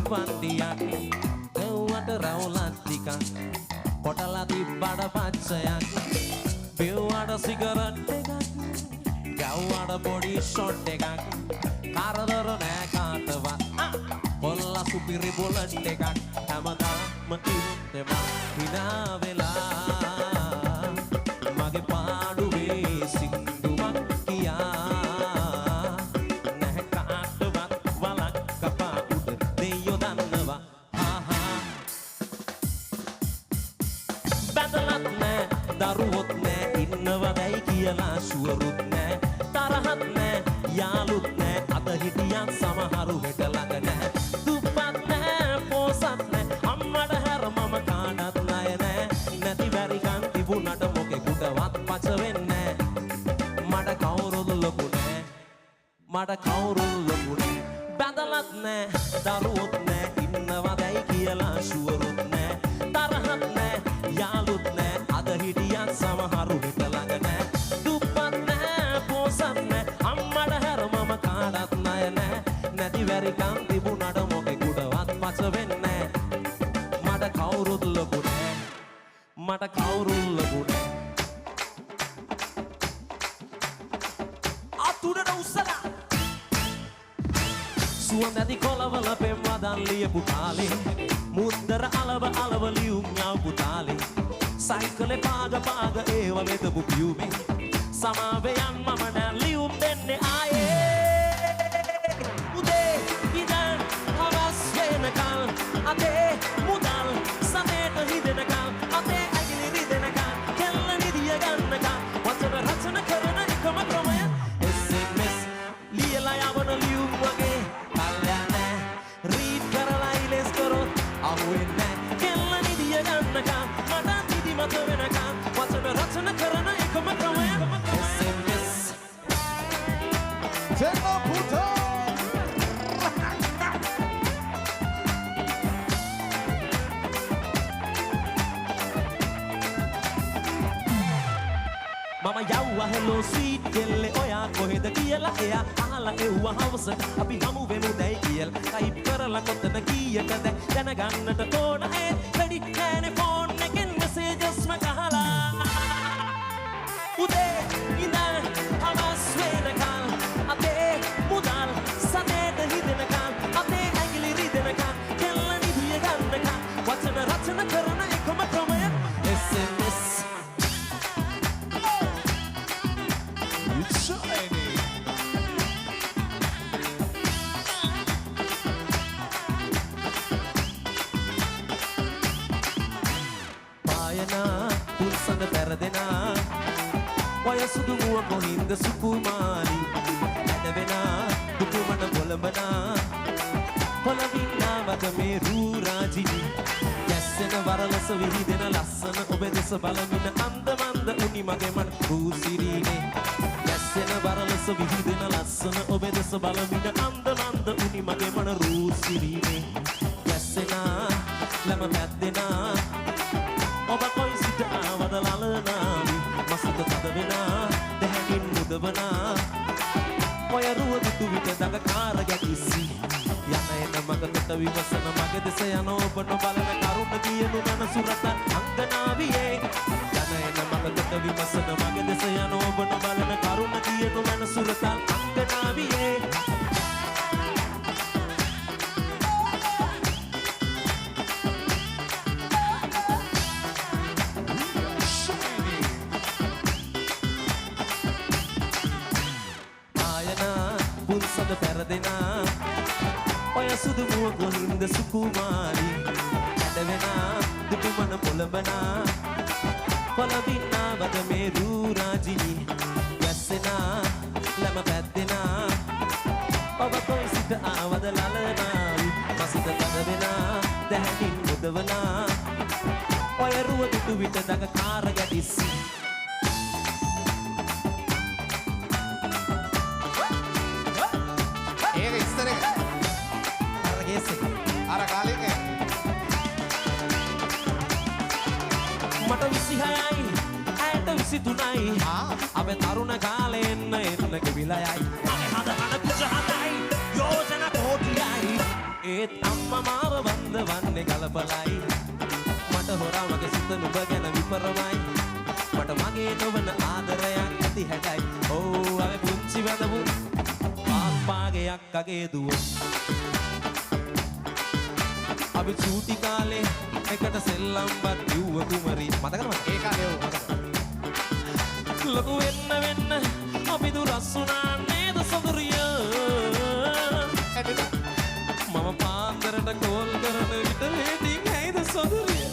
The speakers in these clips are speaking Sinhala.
වන්දියක් දෙව්වට රවුලක් ටිකක් කොටලා තිබ්බට පච්චයක් බිව්වට සිගරට් එකක් ගැව්වට පොඩි ෂොට් එකක් කරදර නෑ කාටවත් කොල්ලා සුපිරි බුලට් එකක් හැමදාම ඉන්නවා hina වෙලා මගේ පාඩුවේ සින්දුවක් කියා දරුවොත් නෑ ඉන්නවදැයි කියලා ෂුවරුත් නෑ තරහත් නෑ යාළුත් නෑ අද හිටියන් සමහරු හෙට ළඟ නෑ දුප්පත් නෑ පෝසත් නෑ අම්මට හැර මම කාටත් ණය නෑ නැති බැරිකන් තිබුණට මොකෙකුටවත් පච වෙන්නේ මට කවුරුත් ලොකු නෑ මට කවුරුත් ලොකු නෑ බැඳලත් නෑ දරුවොත් නෑ ඉන්නවදැයි කියලා ෂුවරුත් නෑ තරහත් නෑ යාළුත් නෑ අද හිටියන් සමහරු හෙට ළඟ නෑ දුප්පත් නෑ පෝසත් නෑ අම්මට හැර මම කාටත් ණය නෑ නැති වැරිකම් තිබුණට මොකෙකුටවත් පච වෙන්නේ මට කවුරුත් ලොකු නෑ මට කවුරුත් ලොකු නෑ අතුරට උස්සලා සුවඳැති කොළවල පෙම් වදන් ලියපු තාලේ මුද්දර අලව ලියුම් යවපු තාලේ සයිකලේ පාග ඒව වෙදපු පියුමේ සමාවෙයන් මම නෑ ලියුම් දෙන්නේ ආයේ උදේ ඉඳන් හවස් වෙනකල් අතේ මුදල් සමේට හිදෙනකල් අතේ ඇගිලි රිදෙනකල් කෙල්ල නිදිය ගන්නකල් වචන රචන කරන එකම ක්‍රමය SMS ලියලා යවන ලියුම් වගේ කල්යන රීඩ් කරලා ඉලෙස් කරොත් අහුවෙන්නේ කෙල්ල නිදිය ගන්නකල් මත වෙනකම් වචන රචන කරන එකම ක්‍රමය SMS Tengo puto මම යව්වා හෙලෝ ස්වීට් කෙල්ලේ ඔයා කොහෙද කියලා එයා අහලා එව්වා හවසට අපි හමු වෙමු දැයි කියලා ටයිප් කරලා කොතන කීයටද දැනගන්නට ඕන ඒ වැඩි නෑනේ ෆෝන් එකෙන් මෙසේජස්ම ගහලා උදේ ඉඳන් හවස් වෙනකල් අතේ මුදල් සතේට හිදෙනකල් අතේ ඇඟිලි රිදෙනකල් කෙල්ල නිදිය ගන්නකල් වචන රචන කරන එකම ක්‍රමය SMS පුල්සඳ පැරදෙනා වයසුදු මුව කොහින්ද සුකුමාලි ඇඩවෙනා දුකුමන බොළඹනා කොළවින්නා වග මේ රූරාජිනි යැස්සෙන වරලස විහිදෙන ලස්සන ඔබ දෙස බලමින අන්දමන්ද උනි මගේ මන රූසිරීනේ යැස්සෙන වරලස විහිදෙන ලස්සන ඔබ දෙස බලමින අන්දමන්ද උනි මගේ මන රූසිරීනේ යැස්සෙනා ලම පැද්දෙනා ඔබ කොයි සිට ආවද ලලනාවි මසුද තද වෙනා දැහැකින් මුදවනා ඔය රුව දුටු විට දඟ කාර ගැටිසි යන එන මග තොට විමසන මගේ දෙස යන ඔබ නොබලන කරුණ කියනු මන සුරතන් අංගනාවියේ යන එන මග තොට විමසන මගේ දෙස යන ඔබ නොබලන කරුණ කියනු මන සුරතන් අංගනාවියේ පුල්සඳ පැරදෙනා ඔය සුදු මුව කොහින්ද සුකුමාලි ඇඩවෙනා දුටුමන පොළඹනා කොළඹින්නා වග මේ රූරාජිනි යැස්සෙනා ලම පැද්දෙනා ඔබ කොයි සිට ආවද ලලනාවි මසිත තදවෙනා දැහැකින් මුදවනා ඔය රුව දුටු විට දඟ කාර ගැටිස්සි ඒක ඉස්තර එක 26යි ඇයට 23යි අපේ තරුණ කාලේ එන්න ගෙවිලා යයි මගේ හදහන කුජ හදයි යෝජනා කෝටියයි ඒත් අම්මා මාව වන්දවන්නේ ගලපලයි මට හොරා මගේ සිත නුඹ ගැන විපරමයි මට මගේ නොවන ආදරයක් ඇති හැටයි ඕ අපි පුංචි වැදපු පාගේ අක්කගේ දුව අපි චූටි කාලේ එකට සෙල්ලම්පත් කිව්ව කුමරි මතකද මට ඒ කාලේ ඔව් මතක ලොකු වෙන්න අපි දුරස් වුණා නේද සොඳුරිය මම පාන්දරට කෝල් කරන විට වේටිං ඇයිද සොඳුරිය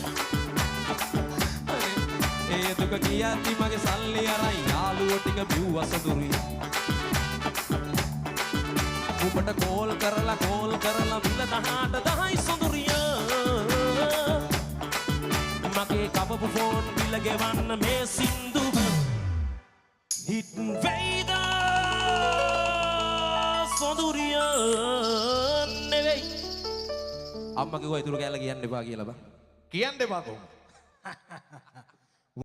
ඒ දුක කියද්දි මගේ සල්ලි අරන් යාළුවෝ ටික බිව්වා සොඳුරිය උඹට කෝල් කරලා විල 18 සොඳුරිය මගේ කපපු ෆෝන් බිල ගෙවන්න මේ සින්දුව හිට් වෙයිද සොඳුරිය නෙවෙයි අම්මා කිව්වා ඉතුරු කෑල්ල කියන්න එපා කියලා බං කියන්න එපා කොහොමද